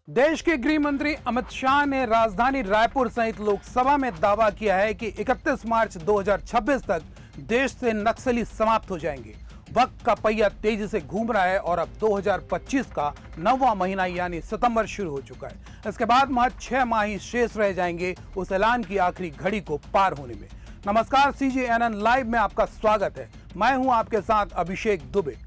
देश के गृह मंत्री अमित शाह ने राजधानी रायपुर सहित लोकसभा में दावा किया है कि 31 मार्च 2026 तक देश से नक्सली समाप्त हो जाएंगे। वक्त का पहिया तेजी से घूम रहा है और अब 2025 का 9वां महीना यानी सितंबर शुरू हो चुका है। इसके बाद महज 6 माह ही शेष रह जाएंगे उस ऐलान की आखिरी घड़ी को पार होने में। नमस्कार, CGNN लाइव में आपका स्वागत है। मैं हूं आपके साथ अभिषेक दुबे।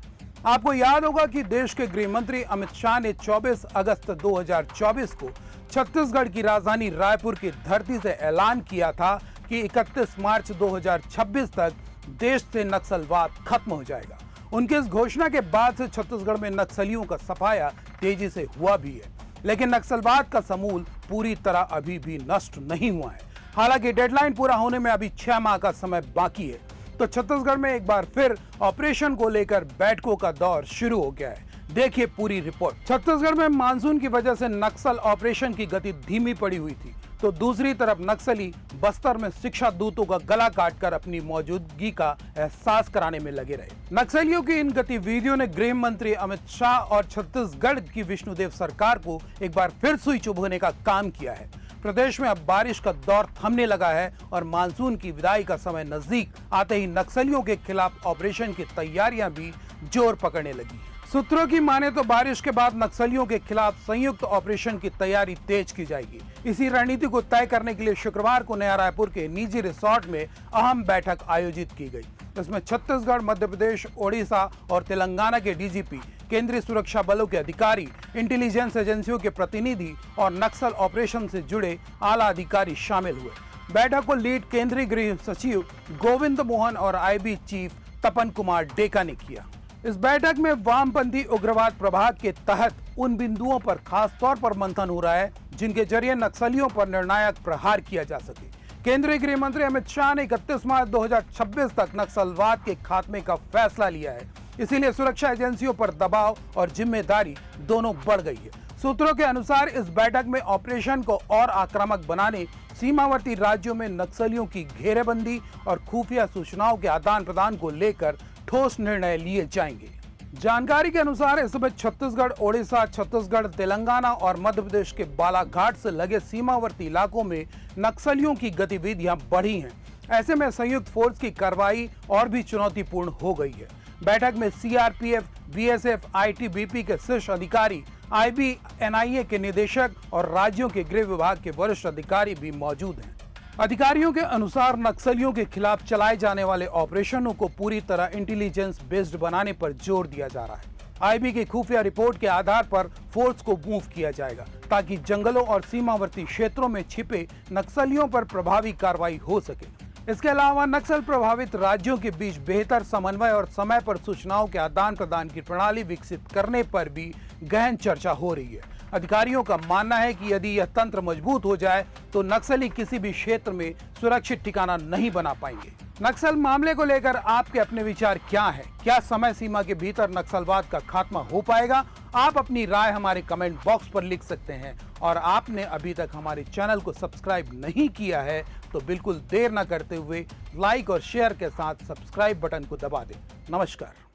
आपको याद होगा कि देश के गृह मंत्री अमित शाह ने 24 अगस्त 2024 को छत्तीसगढ़ की राजधानी रायपुर की धरती से ऐलान किया था कि 31 मार्च 2026 तक देश से नक्सलवाद खत्म हो जाएगा। उनकी इस घोषणा के बाद से छत्तीसगढ़ में नक्सलियों का सफाया तेजी से हुआ भी है, लेकिन नक्सलवाद का समूल पूरी तरह अभी भी नष्ट नहीं हुआ है। हालांकि डेडलाइन पूरा होने में अभी 6 माह का समय बाकी है, तो छत्तीसगढ़ में एक बार फिर ऑपरेशन को लेकर बैठकों का दौर शुरू हो गया है। देखिए पूरी रिपोर्ट। छत्तीसगढ़ में मानसून की वजह से नक्सल ऑपरेशन की गति धीमी पड़ी हुई थी, तो दूसरी तरफ नक्सली बस्तर में शिक्षा दूतों का गला काटकर अपनी मौजूदगी का एहसास कराने में लगे रहे। नक्सलियों की इन गतिविधियों ने गृह मंत्री अमित शाह और छत्तीसगढ़ की विष्णुदेव सरकार को एक बार फिर सुई चुभोने का काम किया है। प्रदेश में अब बारिश का दौर थमने लगा है और मानसून की विदाई का समय नजदीक आते ही नक्सलियों के खिलाफ ऑपरेशन की तैयारियां भी जोर पकड़ने लगी। सूत्रों की माने तो बारिश के बाद नक्सलियों के खिलाफ संयुक्त ऑपरेशन की तैयारी तेज की जाएगी। इसी रणनीति को तय करने के लिए शुक्रवार को नया रायपुर के निजी रिसोर्ट में अहम बैठक आयोजित की गई। इसमें छत्तीसगढ़, मध्य प्रदेश, ओडिशा और तेलंगाना के DGP, केंद्रीय सुरक्षा बलों के अधिकारी, इंटेलिजेंस एजेंसियों के प्रतिनिधि और नक्सल ऑपरेशन से जुड़े आला अधिकारी शामिल हुए। बैठक को लीड केंद्रीय गृह सचिव गोविंद मोहन और IB चीफ तपन कुमार डेका ने किया। इस बैठक में वामपंथी उग्रवाद प्रभाग के तहत उन बिंदुओं पर खास तौर पर मंथन हो रहा है जिनके जरिए नक्सलियों पर निर्णायक प्रहार किया जा सके। केंद्रीय गृह मंत्री अमित शाह ने 31 मार्च 2026 तक नक्सलवाद के खात्मे का फैसला लिया है। इसीलिए सुरक्षा एजेंसियों पर दबाव और जिम्मेदारी दोनों बढ़ गई है। सूत्रों के अनुसार इस बैठक में ऑपरेशन को और आक्रामक बनाने, सीमावर्ती राज्यों में नक्सलियों की घेरेबंदी और खुफिया सूचनाओं के आदान प्रदान को लेकर ठोस निर्णय लिए जाएंगे। जानकारी के अनुसार इस समय छत्तीसगढ़, ओडिशा, छत्तीसगढ़, तेलंगाना और मध्य प्रदेश के बालाघाट से लगे सीमावर्ती इलाकों में नक्सलियों की गतिविधियां बढ़ी हैं। ऐसे में संयुक्त फोर्स की कार्रवाई और भी चुनौतीपूर्ण हो गई है। बैठक में CRPF, BSF, ITBP के शीर्ष अधिकारी, IB, NIA के निदेशक और राज्यों के गृह विभाग के वरिष्ठ अधिकारी भी मौजूद हैं। अधिकारियों के अनुसार नक्सलियों के खिलाफ चलाए जाने वाले ऑपरेशनों को पूरी तरह इंटेलिजेंस बेस्ड बनाने पर जोर दिया जा रहा है। IB की खुफिया रिपोर्ट के आधार पर फोर्स को मूव किया जाएगा ताकि जंगलों और सीमावर्ती क्षेत्रों में छिपे नक्सलियों पर प्रभावी कार्रवाई हो सके। इसके अलावा नक्सल प्रभावित राज्यों के बीच बेहतर समन्वय और समय पर सूचनाओं के आदान प्रदान की प्रणाली विकसित करने पर भी गहन चर्चा हो रही है। अधिकारियों का मानना है कि यदि यह तंत्र मजबूत हो जाए तो नक्सली किसी भी क्षेत्र में सुरक्षित ठिकाना नहीं बना पाएंगे। नक्सल मामले को लेकर आपके अपने विचार क्या है? क्या समय सीमा के भीतर नक्सलवाद का खात्मा हो पाएगा? आप अपनी राय हमारे कमेंट बॉक्स पर लिख सकते हैं और आपने अभी तक हमारे चैनल को सब्सक्राइब नहीं किया है तो बिल्कुल देर न करते हुए लाइक और शेयर के साथ सब्सक्राइब बटन को दबा दें। नमस्कार।